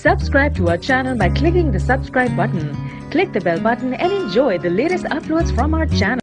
Subscribe to our channel by clicking the subscribe button. Click the bell button and enjoy the latest uploads from our channel.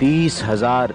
30,000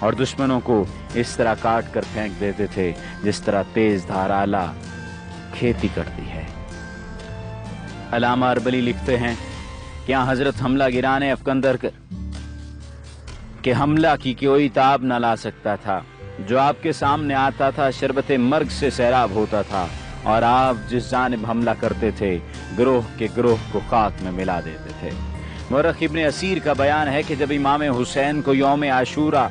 اور دشمنوں کو اس طرح کاٹ کر پھینک دیتے تھے جس طرح تیز دھار آلہ کھیتی کرتی ہے۔ علامہ اربلی لکھتے ہیں کہ حضرت حملہ گرانے افکندر کے حملہ کی کوئی تاب نہ لا سکتا تھا۔ جو آپ کے سامنے آتا تھا شربت مرگ سے سیراب ہوتا تھا، اور آپ جس جانب حملہ کرتے تھے گروہ کے گروہ کو خاک میں ملا دیتے تھے۔ مورخ ابن اسیر کا بیان ہے کہ جب امام حسین کو یوم عاشورہ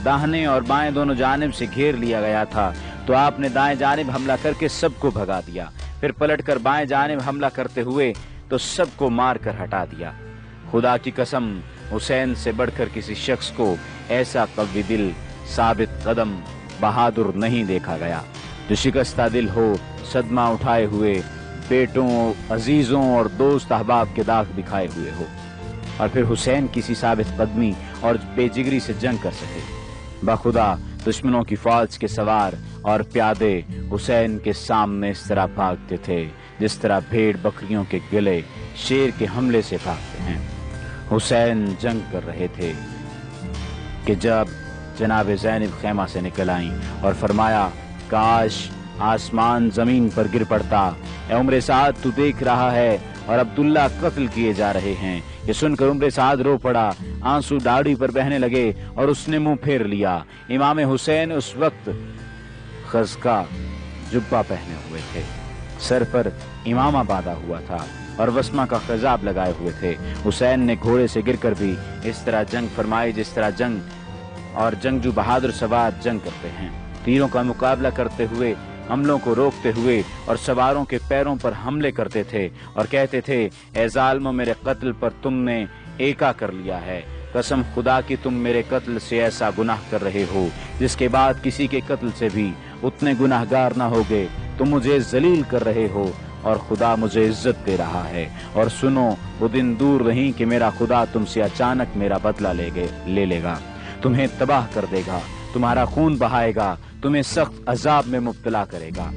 داہنے اور بائیں دونوں جانب سے گھیر لیا گیا تھا تو آپ نے دائیں جانب حملہ کر کے سب کو بھگا دیا، پھر پلٹ کر بائیں جانب حملہ کرتے ہوئے تو سب کو مار کر ہٹا دیا۔ خدا کی قسم حسین سے بڑھ کر کسی شخص کو ایسا قوی دل، ثابت قدم، بہادر نہیں دیکھا گیا، جو شکستہ دل ہو، صدمہ اٹھائے ہوئے، بیٹوں، عزیزوں اور دوست احباب کے داغ دکھائے ہوئے ہو، اور پھر حسین کسی ثابت قدمی اور بے جگری سے جنگ کر سکے۔ بخدا دشمنوں کی فوج کے سوار اور پیادے حسین کے سامنے اس طرح بھاگتے تھے جس طرح بھیڑ بکریوں کے گلے شیر کے حملے سے بھاگتے ہیں۔ حسین جنگ کر رہے تھے کہ جب جناب زینب خیمہ سے نکل آئیں اور فرمایا، کاش آسمان زمین پر گر پڑتا، اے عمر سعد تو دیکھ رہا ہے اور عبداللہ قتل کیے جا رہے ہیں۔ یہ سن کر عمر سعد رو پڑا، آنسو داڑھی پر بہنے لگے اور اس نے منہ پھیر لیا۔ امام حسین اس وقت خزقہ جبہ پہنے ہوئے تھے، سر پر امامہ باندھا ہوا تھا اور وسمہ کا خضاب لگائے ہوئے تھے۔ حسین نے گھوڑے سے گر کر بھی اس طرح جنگ فرمائی جس طرح جنگ اور جنگجو بہادر سوار جنگ کرتے ہیں، تیروں کا مقابلہ کرتے ہوئے، حملوں کو روکتے ہوئے اور سواروں کے پیروں پر حملے کرتے تھے اور کہتے تھے، اے ظالموں میرے قتل پر تم نے ایکا کر لیا ہے، قسم خدا کی تم میرے قتل سے ایسا گناہ کر رہے ہو جس کے بعد کسی کے قتل سے بھی اتنے گناہگار نہ ہوگے، تم مجھے ذلیل کر رہے ہو اور خدا مجھے عزت دے رہا ہے، اور سنو وہ دن دور نہیں کہ میرا خدا تم سے اچانک میرا بدلہ لے لے گا، تمہیں تباہ کر دے گا، تمہارا خون بہائے گا، تمہیں سخت عذاب میں مبتلا کرے گا۔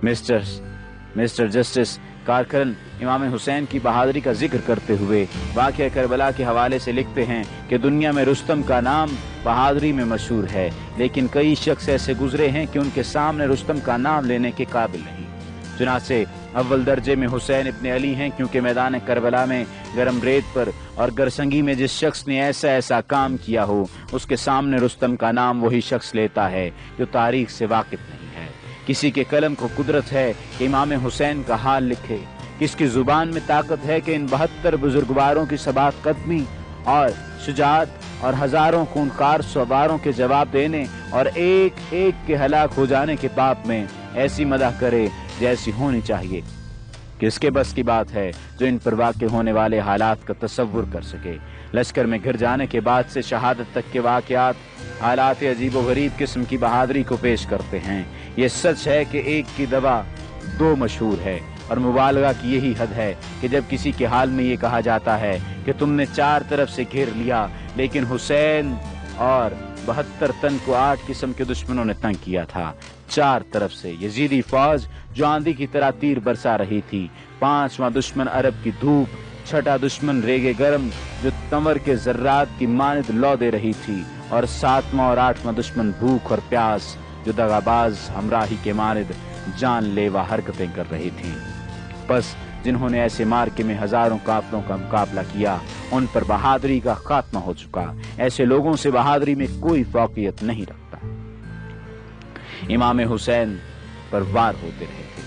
مسٹر جسٹس کارکرن امام حسین کی بہادری کا ذکر کرتے ہوئے واقعہ کربلا کے حوالے سے لکھتے ہیں کہ دنیا میں رستم کا نام بہادری میں مشہور ہے، لیکن کئی شخص ایسے گزرے ہیں کہ ان کے سامنے رستم کا نام لینے کے قابل نہیں۔ چنانچہ اول درجے میں حسین ابن علی ہیں، کیونکہ میدان کربلا میں گرم ریت پر اور گرسنگی میں جس شخص نے ایسا کام کیا ہو اس کے سامنے رستم کا نام وہی شخص لیتا ہے جو تاریخ سے واقف نہیں ہے۔ کسی کے قلم کو قدرت ہے کہ امام حسین کا حال لکھے، کس کی زبان میں طاقت ہے کہ ان 72 بزرگواروں کی ثبات قدمی اور شجاعت اور ہزاروں خونخوار سواروں کے جواب دینے اور ایک ایک کے ہلاک ہو جانے کے پاپ میں ایسی مدح کرے جیسی ہونی چاہیے۔ کس کے بس کی بات ہے جو ان پر واقع ہونے والے حالات کا تصور کر سکے؟ لشکر میں گھر جانے کے بعد سے شہادت تک کے واقعات حالات عجیب و غریب قسم کی بہادری کو پیش کرتے ہیں۔ یہ سچ ہے کہ ایک کی دوا دو مشہور ہے، اور مبالغہ کی یہی حد ہے کہ جب کسی کے حال میں یہ کہا جاتا ہے کہ تم نے 4 طرف سے گھیر لیا، لیکن حسین اور 72 تن کو 8 قسم کے دشمنوں نے تنگ کیا تھا۔ 4 طرف سے یزیدی فوج جو آندھی کی طرح تیر برسا رہی تھی، 5واں دشمن عرب کی دھوپ، 6واں دشمن ریگے گرم جو تنور کے ذرات کی مانند لو دے رہی تھی، اور 7واں اور 8واں دشمن بھوک اور پیاس جو دغاباز ہمراہی کے مانند جان لیوا حرکتیں کر رہی تھیں۔ بس جنہوں نے ایسے مارکے میں ہزاروں کافروں کا مقابلہ کیا ان پر بہادری کا خاتمہ ہو چکا۔ ایسے لوگوں سے بہادری میں کوئی فوقیت نہیں رکھتا۔ امام حسین پر وار ہوتے رہے تھے،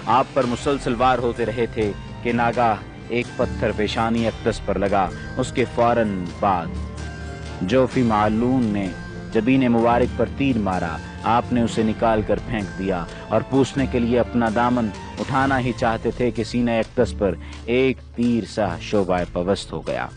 آپ پر مسلسل وار ہوتے رہے تھے کہ ناگاہ ایک پتھر پیشانی اقدس پر لگا۔ اس کے فوراً بعد جوفی معلون نے جبین مبارک پر تیر مارا، آپ نے اسے نکال کر پھینک دیا اور پوچھنے کے لیے اپنا دامن اٹھانا ہی چاہتے تھے کہ سینہ اقدس پر ایک تیر سا شعبہ پوست ہو گیا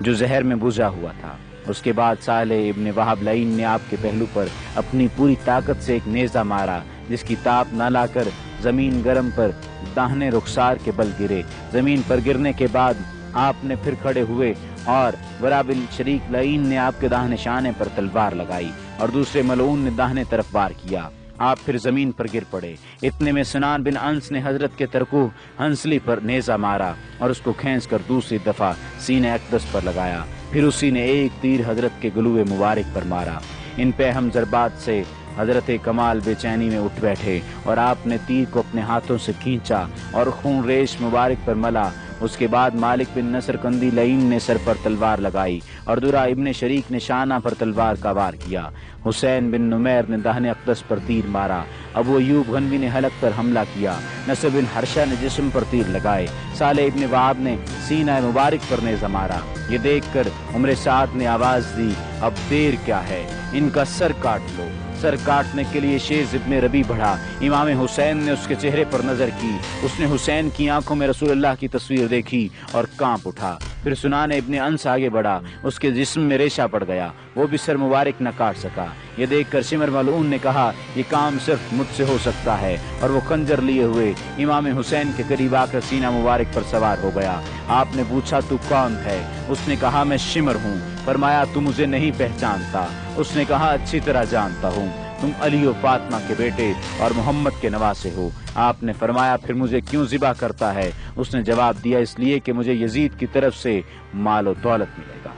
جو زہر میں بجھا ہوا تھا۔ اس کے بعد صالح ابن وہب لعین نے آپ کے پہلو پر اپنی پوری طاقت سے ایک نیزہ مارا جس کی تاپ نہ لا کر زمین گرم پر داہنے رخسار کے بل گرے۔ زمین پر گرنے کے بعد آپ نے پھر کھڑے ہوئے اور ورابل شریک لعین نے آپ کے داہنے شانے پر تلوار لگائی اور دوسرے ملعون نے داہنے طرف وار کیا۔ آپ پھر زمین پر گر پڑے۔ اتنے میں سنان بن انس نے حضرت کے ترکوہ ہنسلی پر نیزہ مارا اور اس کو کھینچ کر دوسری دفعہ سینہ اقدس پر لگایا۔ پھر اسی نے ایک تیر حضرت کے گلوے مبارک پر مارا۔ ان پہ ہم ضربات سے حضرت کمال بے چینی میں اٹھ بیٹھے اور آپ نے تیر کو اپنے ہاتھوں سے کھینچا اور خون ریش مبارک پر ملا۔ اس کے بعد مالک بن نصر کندی لعین نے سر پر تلوار لگائی اور درہ ابن شریک نے شانہ پر تلوار کا وار کیا۔ حسین بن نمیر نے داہنے اقدس پر تیر مارا۔ ابو ایوب غنوی نے حلق پر حملہ کیا۔ نصر بن حرشہ نے جسم پر تیر لگائے۔ صالح ابن وہاب نے سینہ مبارک پر نیزہ مارا۔ یہ دیکھ کر عمر سعد نے آواز دی، اب دیر کیا ہے، ان کا سر کاٹ لو۔ سر کاٹنے کے لیے شیز ابن ربی بڑھا۔ امام حسین نے اس کے چہرے پر نظر کی۔ اس نے حسین کی آنکھوں میں رسول اللہ کی تصویر دیکھی اور کانپ اٹھا۔ پھر سنان ابن انس آگے بڑھا، اس کے جسم میں ریشہ پڑ گیا، وہ بھی سر مبارک نہ کاٹ سکا۔ یہ دیکھ کر شمر ملعون نے کہا، یہ کام صرف مجھ سے ہو سکتا ہے، اور وہ خنجر لیے ہوئے امام حسین کے قریب آ کر سینہ مبارک پر سوار ہو گیا۔ آپ نے پوچھا، تو کون ہے؟ اس نے کہا، میں شمر ہوں۔ فرمایا، تو مجھے نہیں پہچانتا؟ اس نے کہا، اچھی طرح جانتا ہوں، تم علی و فاطمہ کے بیٹے اور محمد کے نواسے ہو۔ آپ نے فرمایا، پھر مجھے کیوں ذبح کرتا ہے؟ اس نے جواب دیا، اس لیے کہ مجھے یزید کی طرف سے مال و دولت ملے گا۔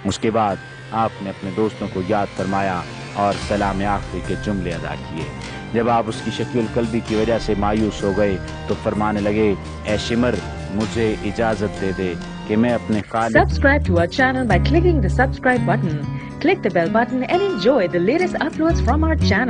اس کے بعد آپ نے اپنے دوستوں کو یاد فرمایا اور سلام آخری کے جملے ادا کیے۔ جب آپ اس کی شکل قلبی کی وجہ سے مایوس ہو گئے تو فرمانے لگے، اے شمر، مجھے اجازت دے دے کہ میں اپنے خالق Subscribe to our channel by clicking the subscribe button. Click the bell button and enjoy the latest uploads from our channel.